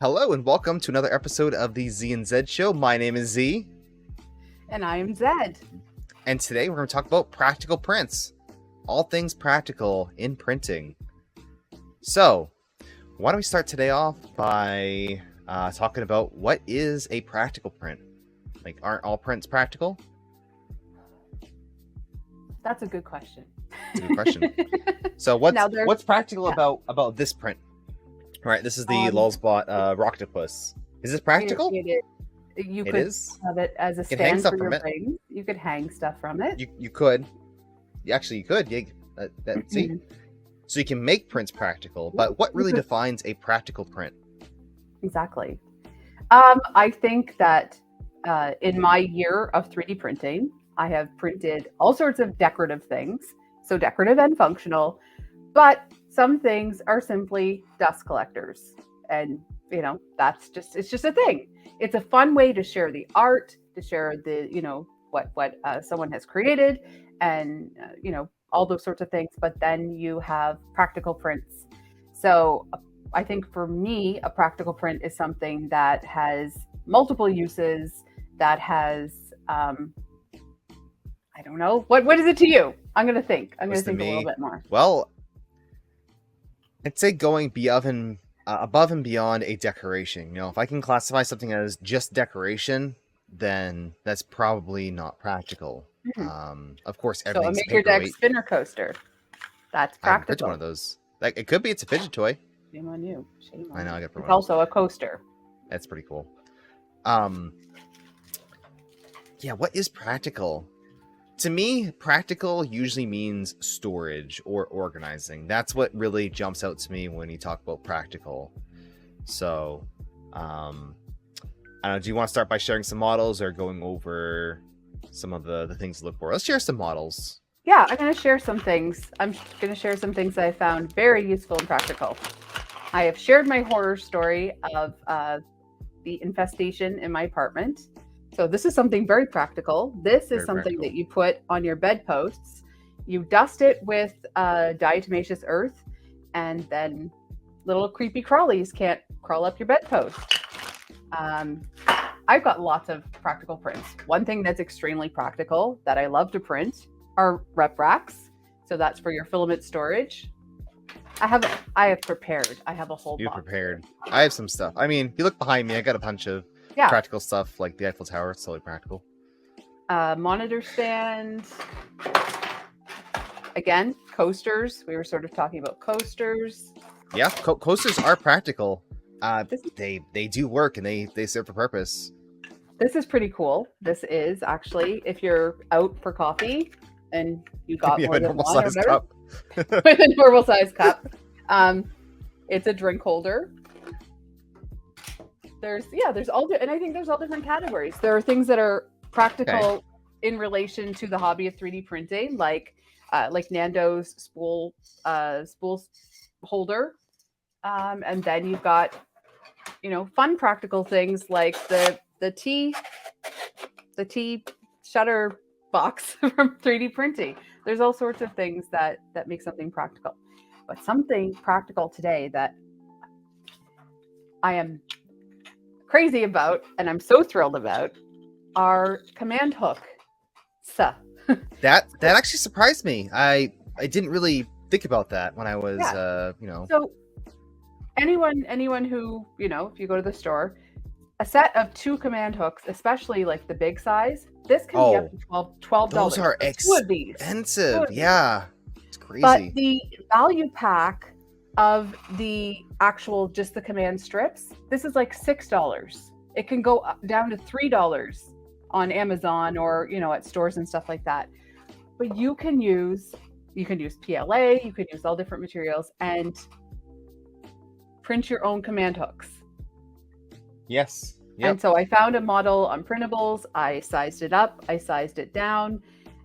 Hello and welcome to another episode of the Zee and Zed show. My name is Zee. And I am Zed. And today we're going to talk about practical prints. All things practical in printing. So, why don't we start today off by talking about what is a practical print? Like, aren't all prints practical? That's a good question. That's a good question. So what's practical about this print? All right, this is the Lulzbot Rocktopus. Is this practical? You could have it as a stand for your ring. You could hang stuff from it. You could. Actually, you could. See? So you can make prints practical, but what really defines a practical print? Exactly. I think that in my year of 3D printing, I have printed all sorts of decorative things. So decorative and functional, but some things are simply dust collectors. And, it's just a thing. It's a fun way to share the art, to share the, what someone has created and, all those sorts of things. But then you have practical prints. So I think for me, a practical print is something that has multiple uses, that has, I don't know. What is it to you? I'm going to think. I'm going to think a little bit more. Well, I'd say going above and beyond a decoration. If I can classify something as just decoration, then that's probably not practical. Of course, everything's so a MakerDeck spinner coaster. That's practical. I haven't printed one of those. Like, it could be. It's a fidget toy. Shame on you. I know. I got. It's also a coaster. That's pretty cool. Yeah. What is practical? To me, practical usually means storage or organizing. That's what really jumps out to me when you talk about practical. So, I don't know, do you want to start by sharing some models or going over some of the things to look for? Let's share some models. Yeah, I'm going to share some things. I'm going to share some things that I found very useful and practical. I have shared my horror story of the infestation in my apartment. So this is something very practical. This is something that you put on your bedposts. You dust it with diatomaceous earth, and then little creepy crawlies can't crawl up your bedpost. I've got lots of practical prints. One thing that's extremely practical that I love to print are rep racks. So that's for your filament storage. I have prepared. I have a whole box. You prepared. I have some stuff. I mean, if you look behind me, I got a bunch of practical stuff like the Eiffel Tower. It's totally practical. Monitor stand. Again, coasters. We were sort of talking about coasters. Yeah, coasters are practical. They do work and they serve a purpose. This is pretty cool. This is actually, if you're out for coffee and you got more than one or whatever, with a normal size cup. It's a drink holder. There's all, and I think there's all different categories. There are things that are practical in relation to the hobby of 3D printing, like Nando's spool holder, and then you've got fun practical things like the tea shutter box from 3D printing. There's all sorts of things that make something practical, but something practical today that I am crazy about and I'm so thrilled about are command hook. That actually surprised me. I didn't really think about that when I was So anyone who, if you go to the store, a set of 2 command hooks, especially like the big size, this can be up to $12. Those are expensive. Yeah. It's crazy. But the value pack of the actual, just the command strips, this is like $6. It can go down to $3 on Amazon or, at stores and stuff like that. But you can use PLA, you can use all different materials and print your own command hooks. Yes. Yep. And so I found a model on printables. I sized it up, I sized it down,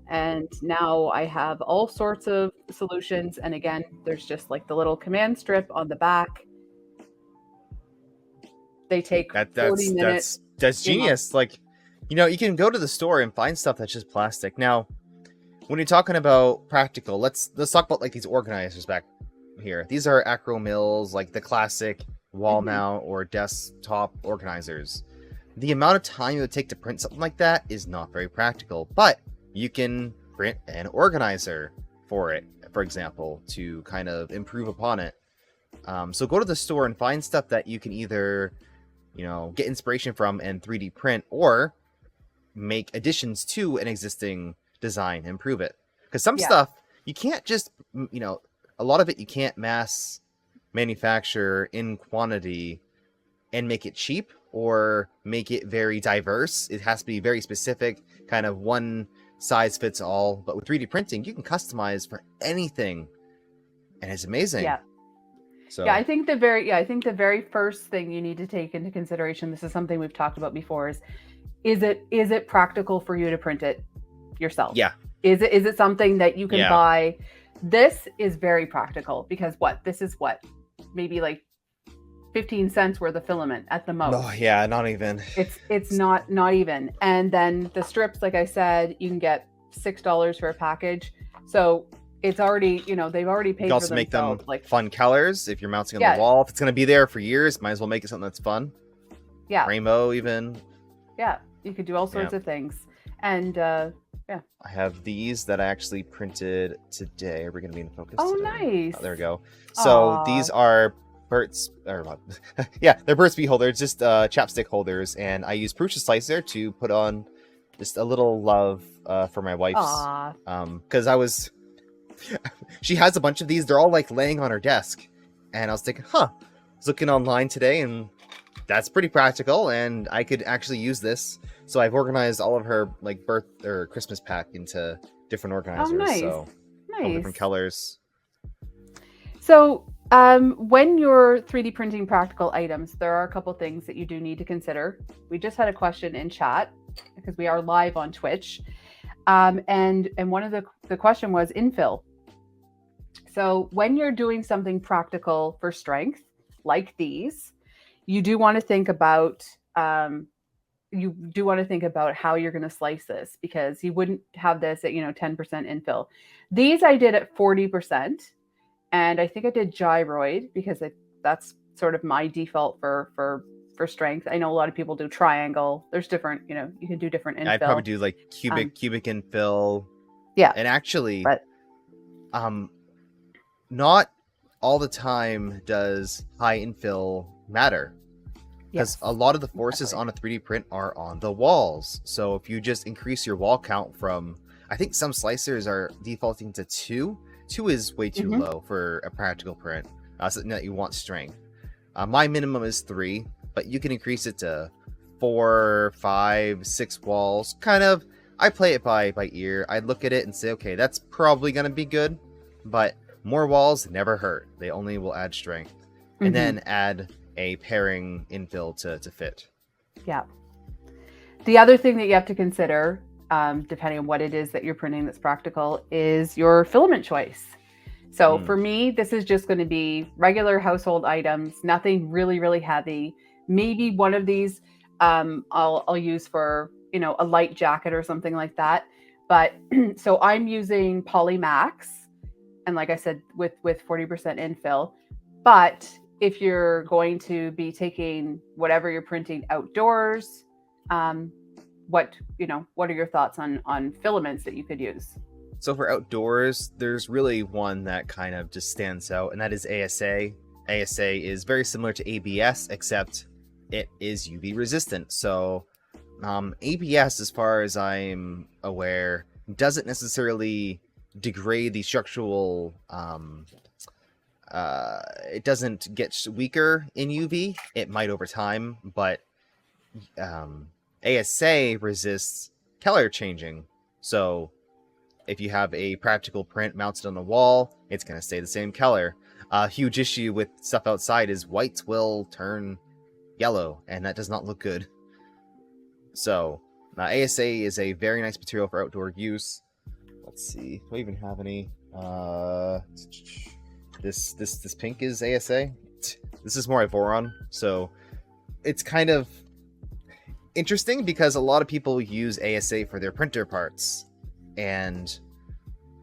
and now I have all sorts of solutions. And again, there's just like the little command strip on the back. They take 40 minutes. That's genius. Like, you can go to the store and find stuff that's just plastic. Now, when you're talking about practical, let's talk about like these organizers back here. These are Acro Mills, like the classic wall mount, or desktop organizers. The amount of time it would take to print something like that is not very practical, but you can print an organizer for it, for example, to kind of improve upon it. So go to the store and find stuff that you can either, get inspiration from and 3D print, or make additions to an existing design and improve it. Because some stuff you can't just, a lot of it you can't mass manufacture in quantity and make it cheap or make it very diverse. It has to be very specific, kind of one size fits all. But with 3D printing, you can customize for anything, and it's amazing. Yeah. So I think the very first thing you need to take into consideration, this is something we've talked about before, is it practical for you to print it yourself? Yeah. Is it something that you can buy? This is very practical because this is maybe like 15 cents worth of filament at the most. Oh yeah, not even. It's not even. And then the strips, like I said, you can get $6 for a package. So it's already, they've already paid you can for also make them like fun colors if you're mounting on the wall. If it's going to be there for years, might as well make it something that's fun. Yeah. Rainbow even. Yeah, you could do all sorts of things. And I have these that I actually printed today. Are we going to be in focus? Oh, today? nice. Oh, there we go. So these are Burt's, or they're Burt's Bee holders, just chapstick holders, and I use Prusa Slicer to put on just a little love for my wife's. Because she has a bunch of these. They're all like laying on her desk, and I was thinking, I was looking online today, and that's pretty practical, and I could actually use this. So I've organized all of her like birth or Christmas pack into different organizers. Oh, nice. So all different colors. So when you're 3D printing practical items, there are a couple things that you do need to consider. We just had a question in chat because we are live on Twitch. And one of the question was infill. So when you're doing something practical for strength, like these, you do want to think about how you're going to slice this, because you wouldn't have this at 10% infill. These I did at 40%, and I think I did gyroid because that's sort of my default for strength. I know a lot of people do triangle. There's different, you can do different infill. I'd probably do like cubic infill. Yeah. And actually, not all the time does high infill matter, because a lot of the forces on a 3D print are on the walls. So if you just increase your wall count from, I think some slicers are defaulting to 2. 2 is way too low for a practical print, something that you want strength. My minimum is 3, but you can increase it to 4, 5, 6 walls. Kind of, I play it by ear. I look at it and say, okay, that's probably going to be good, but more walls never hurt. They only will add strength. And then add a pairing infill to fit. Yeah. The other thing that you have to consider, depending on what it is that you're printing that's practical, is your filament choice. So for me, this is just going to be regular household items, nothing really, really heavy. Maybe one of these I'll use for, a light jacket or something like that. But so I'm using Polymax, and like I said, with 40% infill. But if you're going to be taking whatever you're printing outdoors, what are your thoughts on filaments that you could use? So for outdoors, there's really one that kind of just stands out, and that is ASA. ASA is very similar to ABS, except it is UV resistant. So ABS, as far as I'm aware, doesn't necessarily degrade the structural it doesn't get weaker in UV. It might over time, but ASA resists color changing. So if you have a practical print mounted on the wall, it's going to stay the same color. A huge issue with stuff outside is whites will turn yellow, and that does not look good. So ASA is a very nice material for outdoor use. Let's see, do I even have any? This pink is ASA. This is more Ivoron, so it's kind of interesting because a lot of people use ASA for their printer parts, and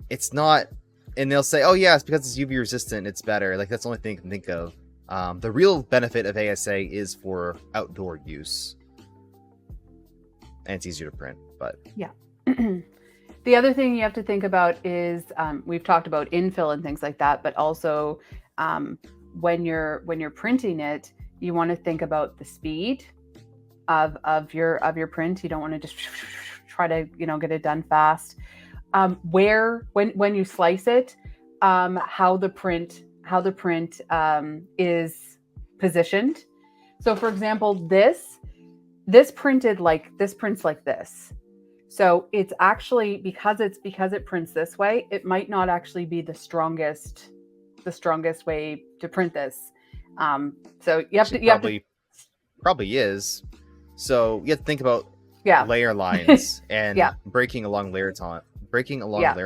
it's not. And they'll say, "Oh yeah, it's because it's UV resistant. It's better." Like that's the only thing I can think of. The real benefit of ASA is for outdoor use, and it's easier to print. But yeah. The other thing you have to think about is we've talked about infill and things like that, but also when you're printing it, you want to think about the speed of your print. You don't want to just try to get it done fast. When you slice it, how the print is positioned. So for example, this prints like this. So it's actually because it prints this way, it might not actually be the strongest way to print this. So you have to probably is. So you have to think about layer lines and breaking along layer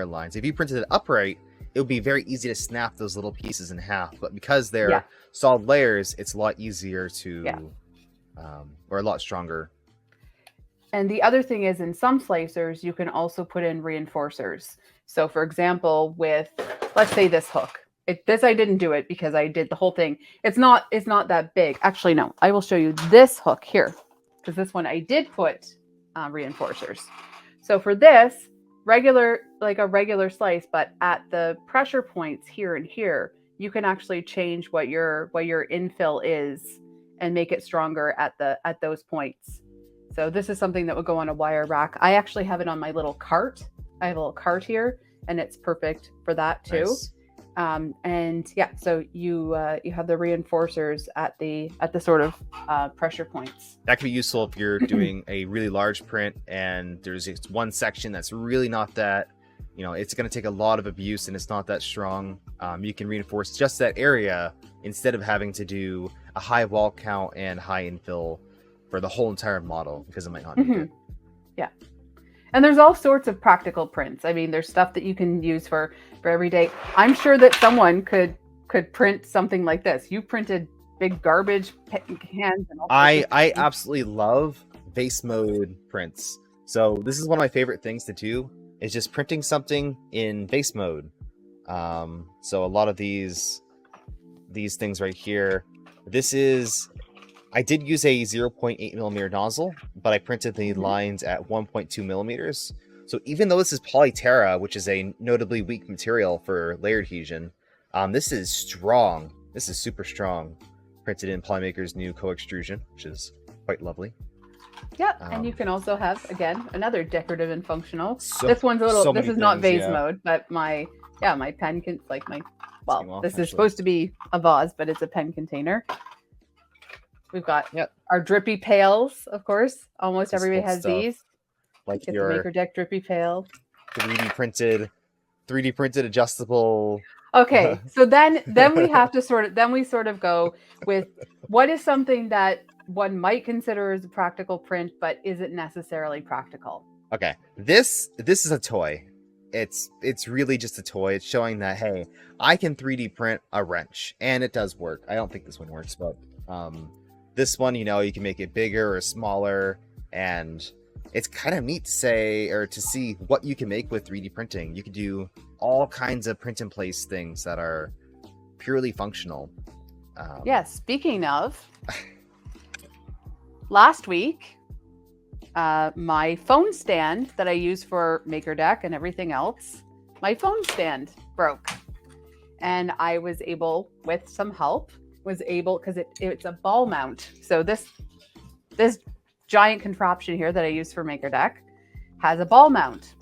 lines. If you printed it upright, it would be very easy to snap those little pieces in half. But because they're solid layers, it's a lot easier to, or a lot stronger. And the other thing is, in some slicers, you can also put in reinforcers. So for example, with, let's say this hook, this I didn't do it because I did the whole thing. It's not that big. Actually, no, I will show you this hook here, because this one I did put reinforcers. So for this, like a regular slice, but at the pressure points here and here, you can actually change what your infill is and make it stronger at those points. So this is something that would go on a wire rack. I actually have it on my little cart. I have a little cart here, and it's perfect for that too. Nice. And so you have the reinforcers at the sort of pressure points. That could be useful if you're doing a really large print and there's one section that's really not that, it's going to take a lot of abuse and it's not that strong. You can reinforce just that area instead of having to do a high wall count and high infill for the whole entire model, because it might not need it. Yeah. And there's all sorts of practical prints. I mean, there's stuff that you can use for every day. I'm sure that someone could print something like this. You printed big garbage cans and all. I absolutely love vase mode prints. So this is one of my favorite things to do, is just printing something in vase mode. So a lot of these things right here, I did use a 0.8 millimeter nozzle, but I printed the lines at 1.2 millimeters. So even though this is Polyterra, which is a notably weak material for layer adhesion, this is strong. This is super strong. Printed in Polymaker's new co-extrusion, which is quite lovely. Yeah, and you can also have, again, another decorative and functional. This one's a little, this is not vase mode, but my pen can, this is supposed to be a vase, but it's a pen container. We've got our drippy pails, of course. Almost everybody has stuff. These. Like your the MakerDeck drippy pail. 3D printed adjustable. Okay, so then we have to sort of go with what is something that one might consider as a practical print, but isn't necessarily practical. Okay, this is a toy. It's really just a toy. It's showing that, hey, I can 3D print a wrench, and it does work. I don't think this one works, but this one, you can make it bigger or smaller, and it's kind of neat to see what you can make with 3D printing. You can do all kinds of print in place things that are purely functional. Speaking of, last week, my phone stand that I use for MakerDeck and everything else, my phone stand broke. And I was able, with some help, because it's a ball mount. So this giant contraption here that I use for MakerDeck has a ball mount.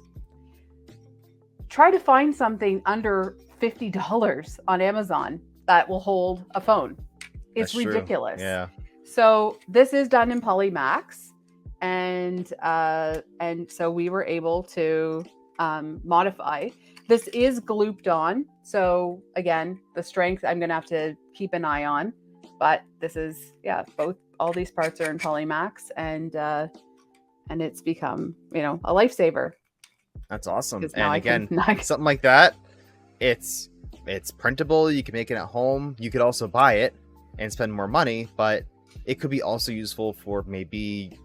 Try to find something under $50 on Amazon that will hold a phone. It's ridiculous. Yeah. So this is done in Polymax, and so we were able to modify. This is glooped on, so again, the strength I'm gonna have to keep an eye on. But this is all these parts are in Polymax, and it's become a lifesaver. That's awesome. And again, something like that, it's printable. You can make it at home. You could also buy it and spend more money, but it could be also useful for maybe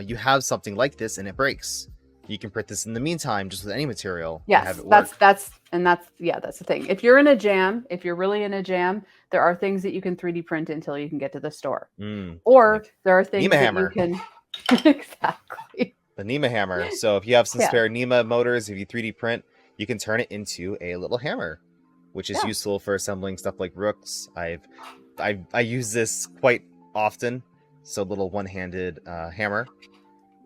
you have something like this and it breaks. You can print this in the meantime, just with any material. Yes, have it that's work. that's the thing. If you're in a jam, if you're really in a jam, there are things that you can 3D print until you can get to the store, or Like there are things NEMA that hammer. you can exactly. The NEMA hammer. So if you have some Yeah. spare NEMA motors, if you 3D print, you can turn it into a little hammer, which is useful for assembling stuff like rooks. I use this quite often. So little one-handed hammer.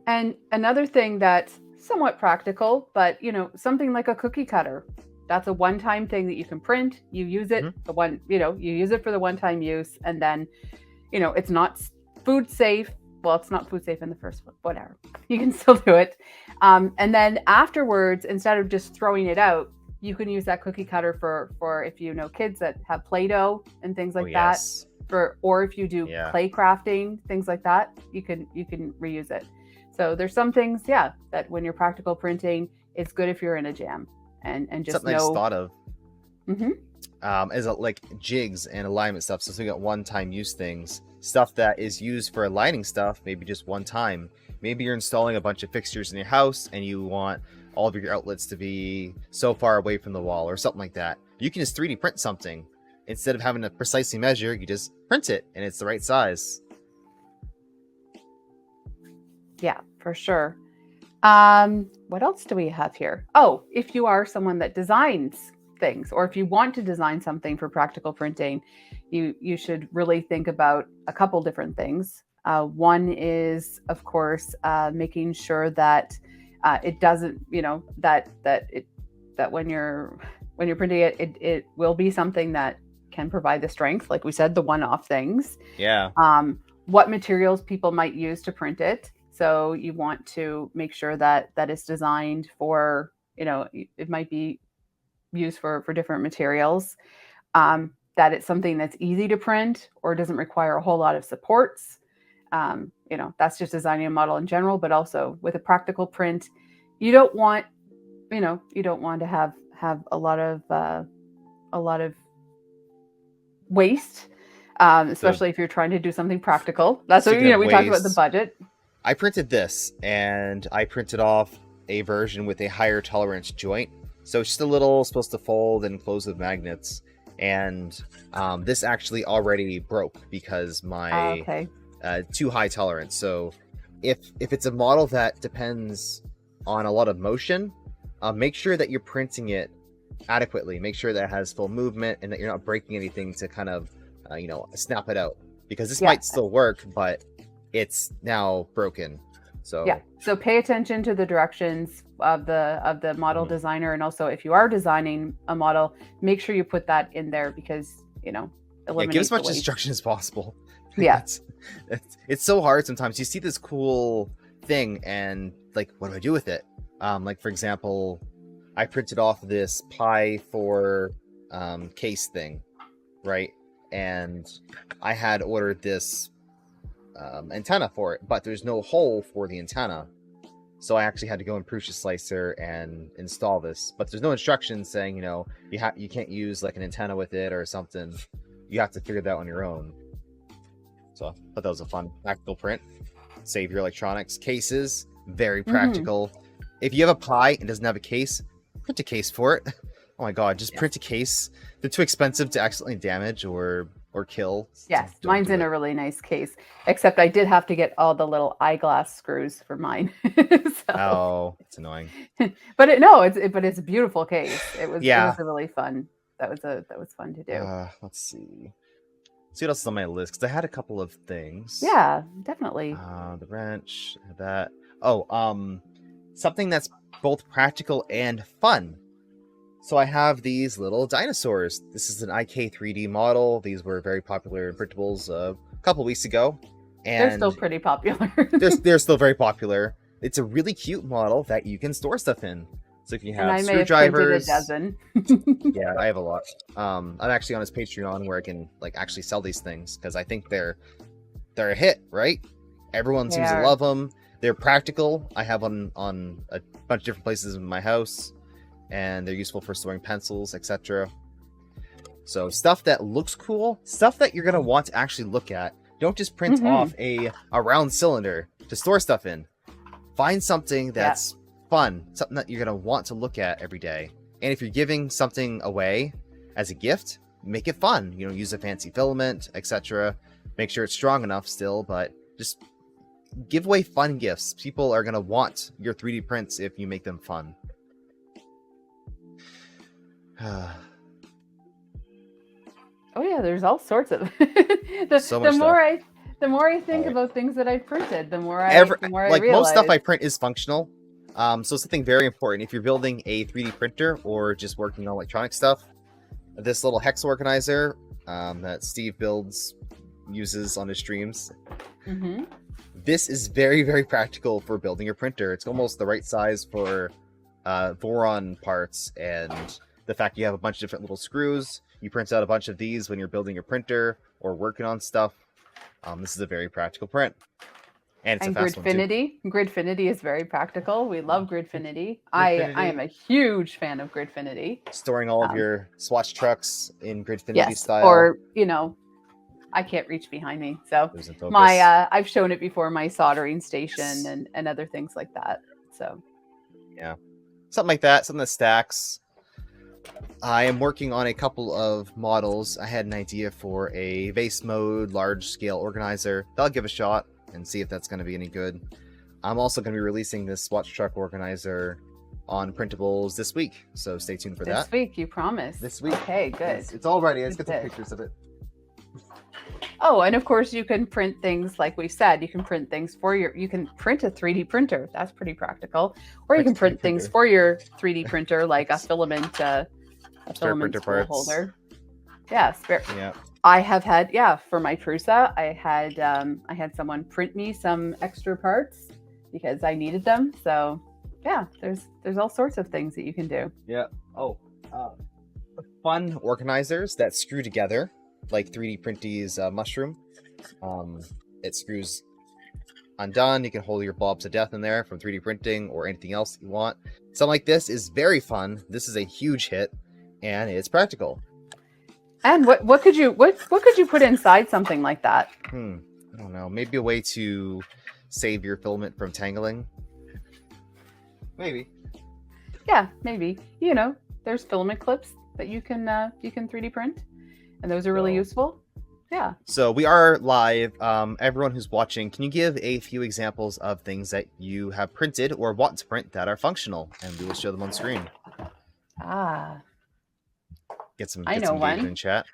And another thing that's somewhat practical, but something like a cookie cutter. That's a one-time thing that you can print. You use it you use it for the one-time use, and then it's not food safe. Well, it's not food safe in the first one. Whatever, you can still do it. And then afterwards, instead of just throwing it out, you can use that cookie cutter for if you know kids that have Play-Doh and things like that. Or if you do clay crafting, things like that, you can reuse it. So there's some things, that when you're practical printing, it's good if you're in a jam and just something know. I just thought of. Mm-hmm. Is like jigs and alignment stuff. So we got one-time use things, stuff that is used for aligning stuff, maybe just one time. Maybe you're installing a bunch of fixtures in your house and you want all of your outlets to be so far away from the wall or something like that. You can just 3D print something. Instead of having to precisely measure, you just print it and it's the right size. Yeah, for sure. What else do we have here? Oh, if you are someone that designs things, or if you want to design something for practical printing, you should really think about a couple different things. One is, of course, making sure that it doesn't, that when you're printing it, it will be something that can provide the strength, like we said, the one-off things. Yeah. What materials people might use to print it. So you want to make sure that it's designed for, it might be used for different materials, that it's something that's easy to print or doesn't require a whole lot of supports. That's just designing a model in general, but also with a practical print, you don't want to have a lot of waste, especially if you're trying to do something practical. That's what we talked about the budget. I printed this, and I printed off a version with a higher tolerance joint. So it's just a little supposed to fold and close with magnets. And this actually already broke because my too high tolerance. So if it's a model that depends on a lot of motion, make sure that you're printing it adequately. Make sure that it has full movement and that you're not breaking anything to kind of snap it out, because this might still work, but it's now broken. So so pay attention to the directions of the model designer, and also if you are designing a model, make sure you put that in there, because give as much instruction as possible. It's so hard sometimes. You see this cool thing and like, what do I do with it? Like, for example, I printed off this Pi 4 case thing, right? And I had ordered this antenna for it, but there's no hole for the antenna. So I actually had to go in Prusa Slicer and install this, but there's no instructions saying, you can't use like an antenna with it or something. You have to figure that out on your own. So I thought that was a fun practical print. Save your electronics. Cases, very practical. If you have a Pi and doesn't have a case, print a case for it. Oh my god, just print a case. They're too expensive to accidentally damage or kill. Yes, mine's in a really nice case, except I did have to get all the little eyeglass screws for mine. Oh, it's annoying. But it's a beautiful case. It was a really fun. That was fun to do. Let's see what else is on my list, because I had a couple of things. Yeah, definitely. The wrench, that. Something that's both practical and fun. So I have these little dinosaurs. This is an IK3D model. These were very popular in printables a couple weeks ago. And they're still pretty popular. they're still very popular. It's a really cute model that you can store stuff in. So if you have screwdrivers, I may have printed a dozen. Yeah, I have a lot. I'm actually on his Patreon where I can actually sell these things, because I think they're a hit, right? Everyone seems to love them. They're practical. I have them on a bunch of different places in my house, and they're useful for storing pencils, etc. So stuff that looks cool, stuff that you're gonna want to actually look at. Don't just print off a round cylinder to store stuff in. Find something that's fun, something that you're going to want to look at every day. And if you're giving something away as a gift, make it fun. You know, use a fancy filament, etc. Make sure it's strong enough still, but just give away fun gifts. People are going to want your 3D prints if you make them fun. Oh yeah, there's all sorts of So much the more I think about things that I've printed, the more I like realize. most stuff I print is functional. So something very important if you're building a 3D printer or just working on electronic stuff. This little hex organizer that Steve uses on his streams. Mm-hmm. This is very, very practical for building your printer. It's almost the right size for Voron parts, and the fact you have a bunch of different little screws. You print out a bunch of these when you're building your printer or working on stuff. This is a very practical print. And it's a fast one too. Gridfinity is very practical. We love Gridfinity. I am a huge fan of Gridfinity. Storing all of your swatch trucks in Gridfinity style. Or, you know, I can't reach behind me. So I've shown it before, my soldering station and other things like that. So yeah, something like that, something that stacks. I am working on a couple of models. I had an idea for a vase mode large scale organizer. I'll give a shot and see if that's going to be any good. I'm also going to be releasing this swatch truck organizer on printables this week, so stay tuned for that. This week, you promise. This week. Okay, good. Yes, it's all ready. Let's get some pictures of it. Oh, and of course you can print things like we've said. You can print things you can print a 3D printer. That's pretty practical. Or you can print things for your 3D printer, like a filament, filament spool holder. Yeah, spare. Yeah. I have had, for my Prusa, I had someone print me some extra parts because I needed them. So yeah, there's all sorts of things that you can do. Yeah. Oh, fun organizers that screw together like 3D Printy's mushroom. It screws undone. You can hold your blobs of death in there from 3D printing or anything else you want. Something like this is very fun. This is a huge hit, and it's practical. And what could you put inside something like that? I don't know. Maybe a way to save your filament from tangling. Maybe. Yeah, maybe. You know, there's filament clips that you can 3D print, and those are really useful. Yeah. So we are live. Everyone who's watching, can you give a few examples of things that you have printed or want to print that are functional, and we will show them on screen. Get some engagement in chat.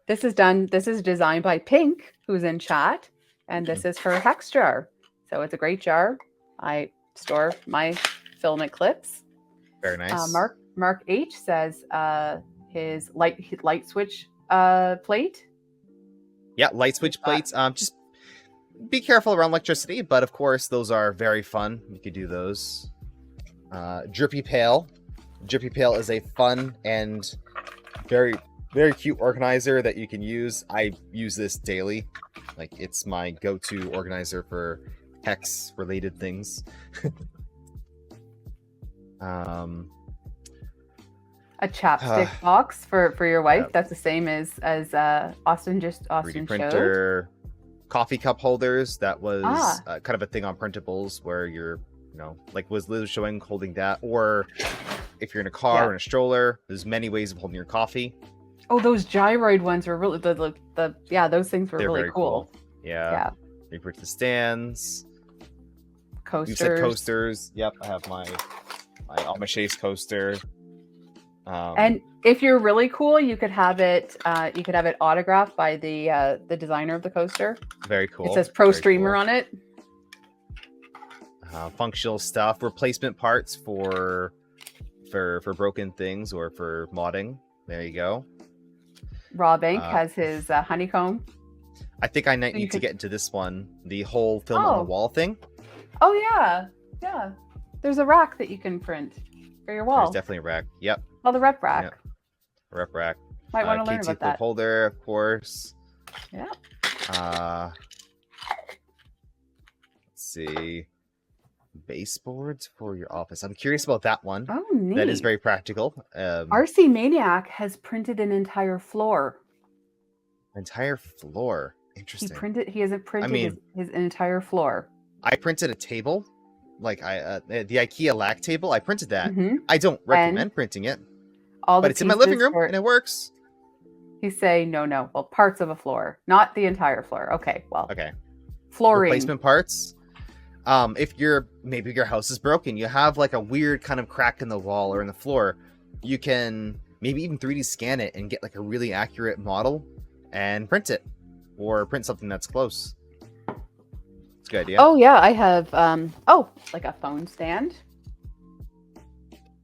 This is designed by Pink, who's in chat, and this is her hex jar. So it's a great jar. I store my filament clips. Very nice. Mark H says his light switch plate. Yeah, light switch plates. Just be careful around electricity, but of course those are very fun. You could do those. Drippy pail. Drippy pail is a fun and very, very cute organizer that you can use. I use this daily. Like, it's my go-to organizer for hex related things. A chapstick box for your wife. That's the same as Austin 3D printer showed. Coffee cup holders. That was kind of a thing on printables where you're, like was Liz showing, holding that, or if you're in a car or in a stroller, there's many ways of holding your coffee. Oh, those gyroid ones were really those things were really cool. Yeah. You put the stands. Coasters. You said coasters. Yep, I have my Alma-Chase coaster. And if you're really cool, you could have it autographed by the designer of the coaster. Very cool. It says Pro Streamer on it. Functional stuff, replacement parts for broken things or for modding. There you go. Bank has his honeycomb. I think I might need to get into this one. The whole film on the wall thing. Oh yeah. There's a rack that you can print for your wall. There's definitely a rack. Yep. Well, the rep rack. Yep. Rep rack. Might want to learn about that. Holder, of course. Yeah. Let's see. Baseboards for your office. I'm curious about that one. Oh, neat. That is very practical. RC Maniac has printed an entire floor. Entire floor. Interesting. He has printed his entire floor. I printed a table like the IKEA lac table. I printed that. Mhm. I don't And recommend printing it, all but the it's in my living pieces room for and it works. he's saying no. Well, parts of a floor, not the entire floor. Okay, well, Okay. flooring. Replacement parts. If maybe your house is broken, you have like a weird kind of crack in the wall or in the floor, you can maybe even 3D scan it and get like a really accurate model and print it, or print something that's close. It's a good idea. Oh yeah, I have like a phone stand.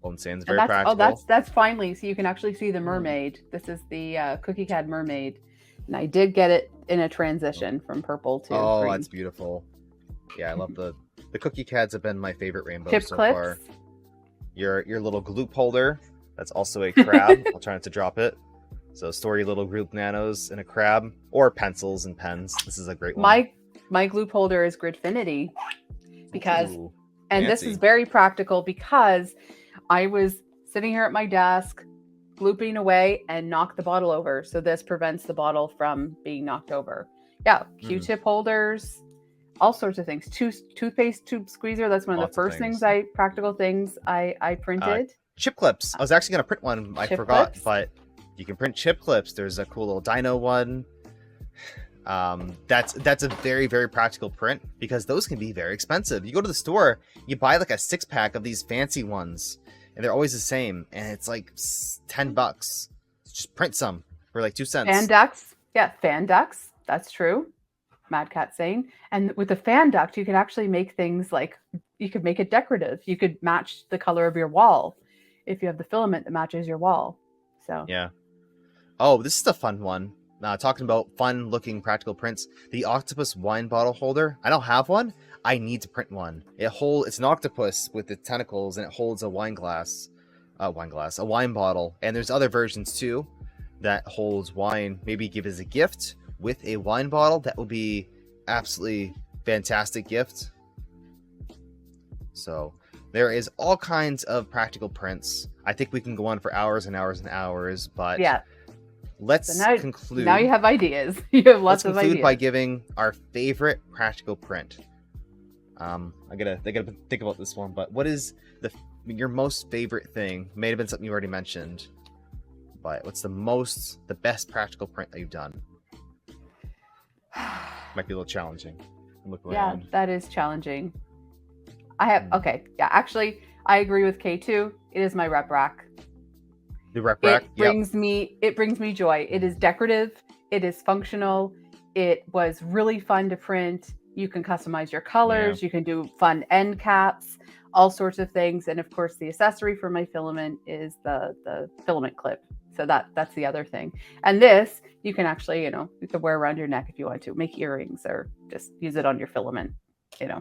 Phone stand's And very practical. that's finally, so you can actually see the mermaid. This is the Cookie Cat mermaid, and I did get it in a transition from purple to green. That's beautiful. Yeah, I love the cookie cads have been my favorite rainbows Chip so clips. far. Your little gloop holder, that's also a crab. I'll try not to drop it. So store your little gloop nanos in a crab, or pencils and pens. This is a great one. My gloop holder is Gridfinity because Ooh, and this fancy. is very practical because I was sitting here at my desk glooping away and knocked the bottle over. So this prevents the bottle from being knocked over. Yeah, Q-tip holders, all sorts of things. Toothpaste tube squeezer. That's one of the first practical things I printed. Chip clips. I was actually going to print one. I forgot, but you can print chip clips. There's a cool little dino one. That's a very, very practical print because those can be very expensive. You go to the store, you buy like a 6-pack of these fancy ones, and they're always the same, and it's like $10. Just print some for like 2 cents. Fan ducts. Yeah, fan ducts. That's true. Mad Cat saying. And with the fan duct, you can actually make things like, you could make it decorative. You could match the color of your wall if you have the filament that matches your wall. So yeah. Oh, this is a fun one. Talking about fun looking practical prints, the octopus wine bottle holder. I don't have one. I need to print one. It's an octopus with the tentacles, and it holds a wine bottle. And there's other versions too that holds wine. Maybe give as a gift with a wine bottle. That would be absolutely fantastic gift. So there is all kinds of practical prints. I think we can go on for hours and hours and hours, but yeah. Let's conclude. Now you have ideas. You have lots of ideas. Let's conclude by giving our favorite practical print. I gotta think about this one, but what is your most favorite thing? May have been something you already mentioned, but what's the best practical print that you've done? Might be a little challenging. Look around. Yeah, that is challenging. Actually, I agree with K2. It is my rep rack. The rep rack. It brings me joy. It is decorative. It is functional. It was really fun to print. You can customize your colors. You can do fun end caps, all sorts of things. And of course, the accessory for my filament is the filament clip. So that's the other thing. And this you can actually, you can wear around your neck if you want to, make earrings, or just use it on your filament. Yeah,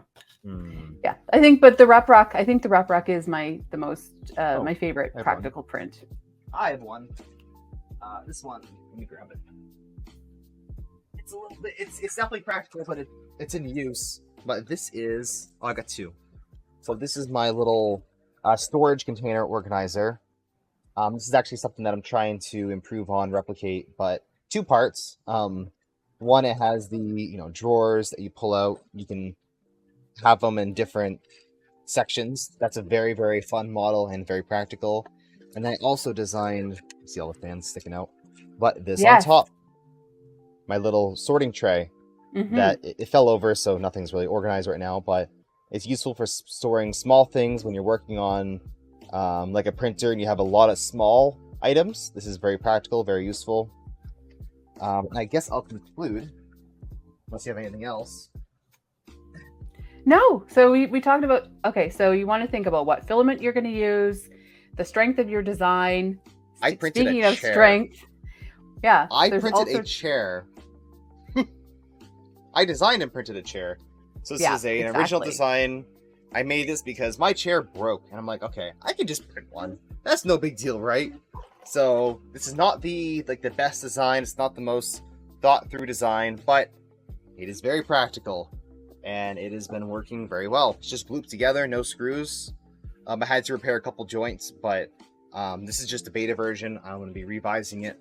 I think the rep rack is my favorite practical print. I have one. This one, let me grab it. It's a little bit. It's definitely practical, but it's in use. But this is. I got two. So this is my little storage container organizer. This is actually something that I'm trying to improve on, replicate, but 2 parts. One, it has the drawers that you pull out. You can have them in different sections. That's a very, very fun model and very practical. And I also designed, see all the fans sticking out, but this on top, my little sorting tray that it fell over, so nothing's really organized right now, but it's useful for storing small things when you're working on like a printer and you have a lot of small items. This is very practical, very useful. I guess I'll conclude, unless you have anything else. No, so we talked about, so you want to think about what filament you're going to use, the strength of your design. I printed Speaking a of chair. strength, I printed a chair. I designed and printed a chair. So this is an original design. I made this because my chair broke, and I'm like, okay, I can just print one. That's no big deal, right? So this is not the best design. It's not the most thought through design, but it is very practical, and it has been working very well. It's just glued together, no screws. I had to repair a couple joints, but this is just a beta version. I'm going to be revising it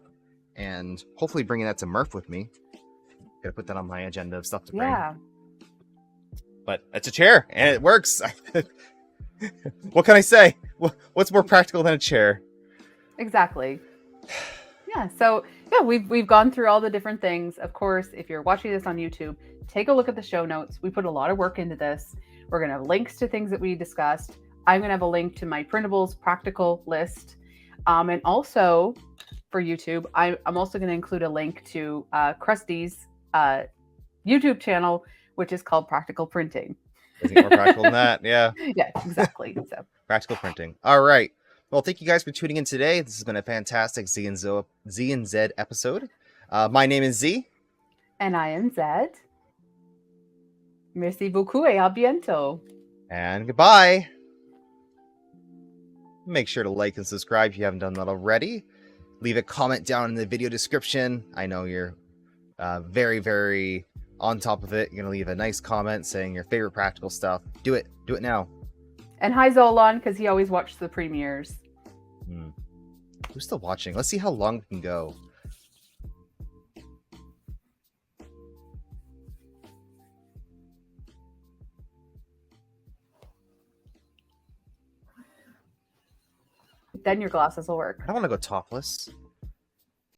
and hopefully bringing that to Murph with me. Gotta put that on my agenda of stuff to bring. Yeah. but it's a chair and it works. What can I say? What's more practical than a chair? Exactly. Yeah. So yeah, we've gone through all the different things. Of course, if you're watching this on YouTube, take a look at the show notes. We put a lot of work into this. We're going to have links to things that we discussed. I'm going to have a link to my printables practical list. And also for YouTube, I'm also going to include a link to Krusty's YouTube channel, which is called Practical Printing. Doesn't get more practical than that. Yeah. Yeah, exactly. So Practical printing. All right. Well, thank you guys for tuning in today. This has been a fantastic Zee and Zed episode. My name is Zee. And I am Zed. Merci beaucoup et à bientôt. And goodbye. Make sure to like and subscribe if you haven't done that already. Leave a comment down in the video description. I know you're very, very on top of it. You're going to leave a nice comment saying your favorite practical stuff. Do it. Do it now. And hi Zolan, because he always watched the premieres. Who's still watching? Let's see how long we can go. Then your glasses will work. I don't want to go topless.